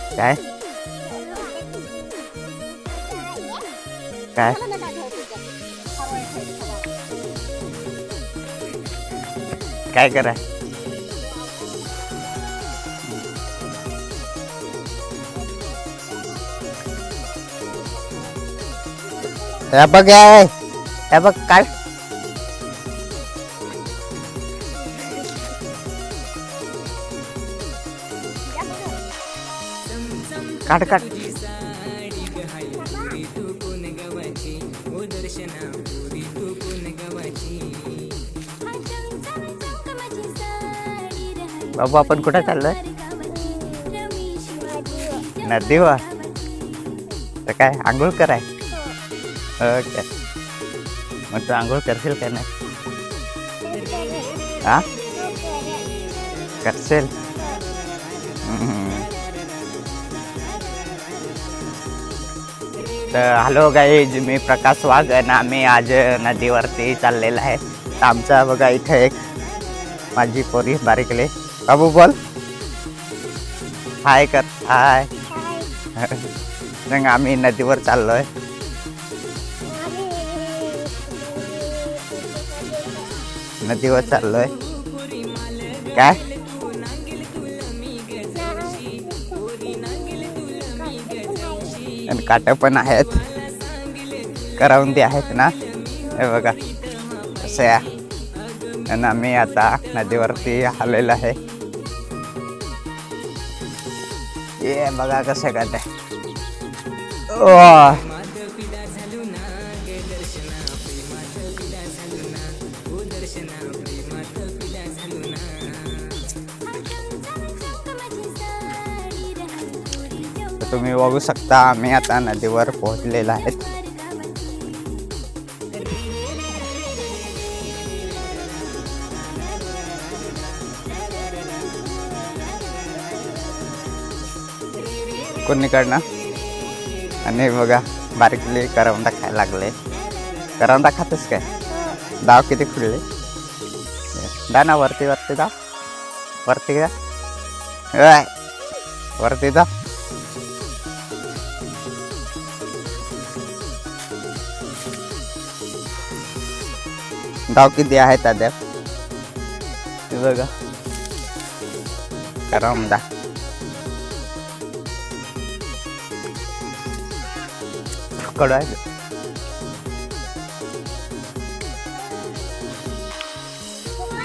काय काय काय करा हे बघ हे बघ काय काढ काढ बाबू आपण कुठे चाललोय नदीवर तर काय आंघोळ कराय ओके मग तू आंघोळ करशील का नाही हा करशील तर हॅलो गाईज मी प्रकाश वाघ आणि आम्ही आज नदीवरती चाललेला आहे तर आमचा बघा इथे एक माझी पोरी बारीकले बाबू बोल हाय कर हाय मग आम्ही नदीवर चाललोय नदीवर चाललोय काय आणि काटा पण आहेत करवंदी आहेत ना हे बघा असे आणि आम्ही आता नदीवरती आलेलो आहे ये बघा कसं काट तुम्ही बघू शकता आम्ही आता नदीवर पोहोचलेलो आहेत कोणीकडनं आणि बघा बारीकली करवंदा खायला लागले करवंदा खातेस काय दाव किती फुडले दा ना वरती वरती दा वरती का वरती दा दाव किती आहेत अद्याप बघा करवंदा कडू आहे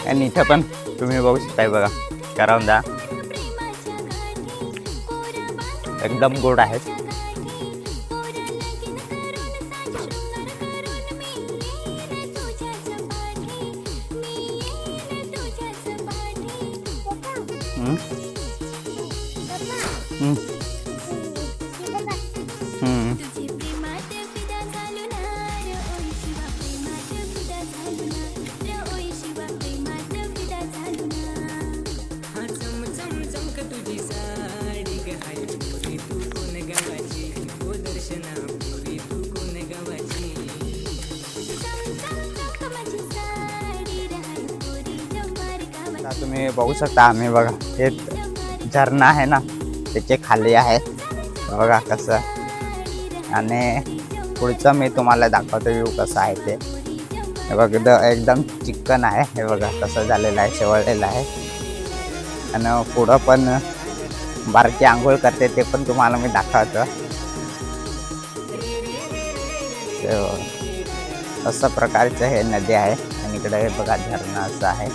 आणि इथं पण तुम्ही बघू शकताय बघा करवंदा एकदम गोड आहेत तुम्ही बघू शकता आम्ही बघा हे झरणा आहे ना त्याचे खाली आहे बघा कसं आणि पुढचं मी तुम्हाला दाखवतो व्ह्यू कसं आहे ते हे बघा एकदम चिकन आहे हे बघा कसं झालेलं आहे शेवळलेलं आहे आणि पुढं पण बारकी आंघोळ करते ते पण तुम्हाला मी दाखवतो असं प्रकारचं हे नदी आहे आणि इकडे हे बघा झरणा असं आहे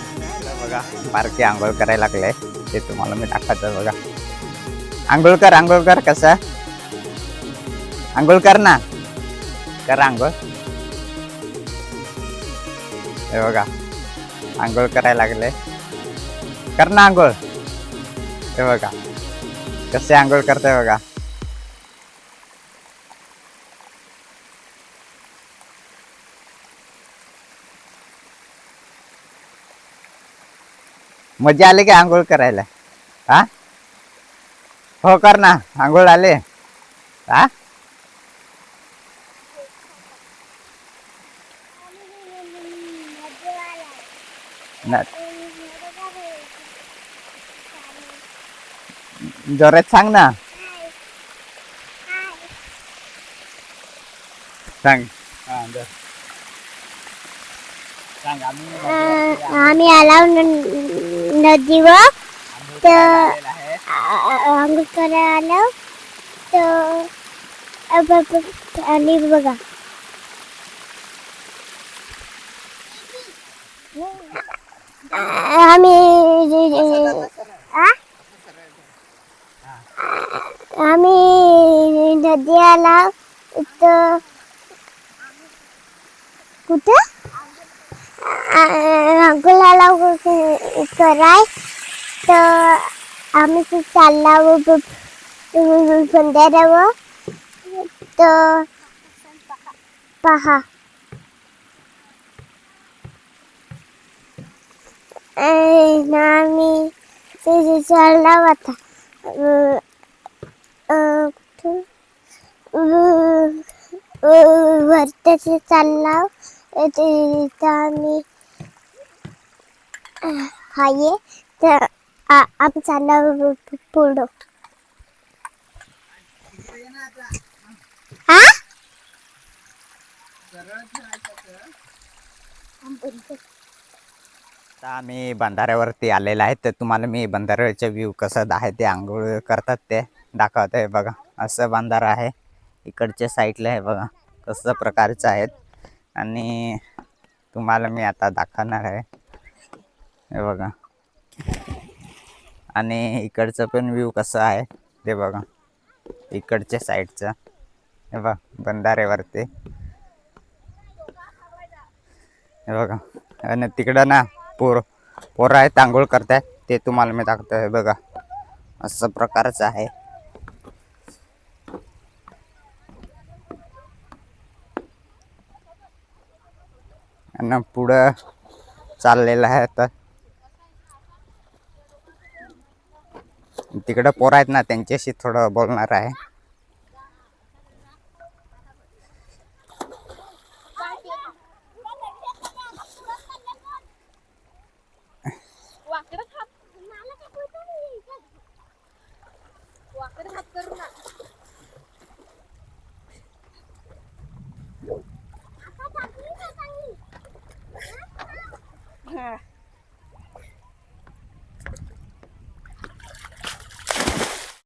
बघा बारकी आंघोळ करायला लागले ते तुम्हाला मी दाखवतो बघा आंघोळ कर कसं आंघोळ कर ना कर आंघोळ हे बघा आंघोळ करायला लागले कर ना आंघोळ हे बघा कसे आंघोळ करते बघा मजा आली का आंघोळ करायला हा हो कर ना आंघोळ आले हा जोरात सांग ना सांग. हा, दर. सांग. आम्ही आलो नदीवर आंघोळ तर करायला आलेला आहे. आंघोळ करायला आलो तर आणि बघा आम्ही नदी आला तर कुठं अंकुलाला कराय तर आम्ही ते चालला संध्याकाळ तर पहा आम्ही ते चालला होता वरती चालला तिथं आम्ही हाये तर आम्ही चालला पुढं हा आता आम्ही बंधाऱ्यावरती आलेला आहे तर तुम्हाला मी बंधाऱ्याचा व्ह्यू कसं आहे ते आंघोळ करतात ते दाखवत आहे बघा. असं बंधारा आहे इकडच्या साईडला आहे बघा कसं प्रकारचं आहेत आणि तुम्हाला मी आता दाखवणार आहे हे बघा. आणि इकडचं पण व्ह्यू कसं आहे ते बघा इकडच्या साईडचं हे बघा बंधाऱ्यावरती हे बघा. आणि तिकडं ना पोरं आहेत आंघोळ करतायत ते तुम्हाला मी दाखवतोय बघा असं प्रकारचं आहे. आणि पुढं चाललेलं आहे तर तिकडं पोरं आहेत ना त्यांच्याशी थोडं बोलणार आहे.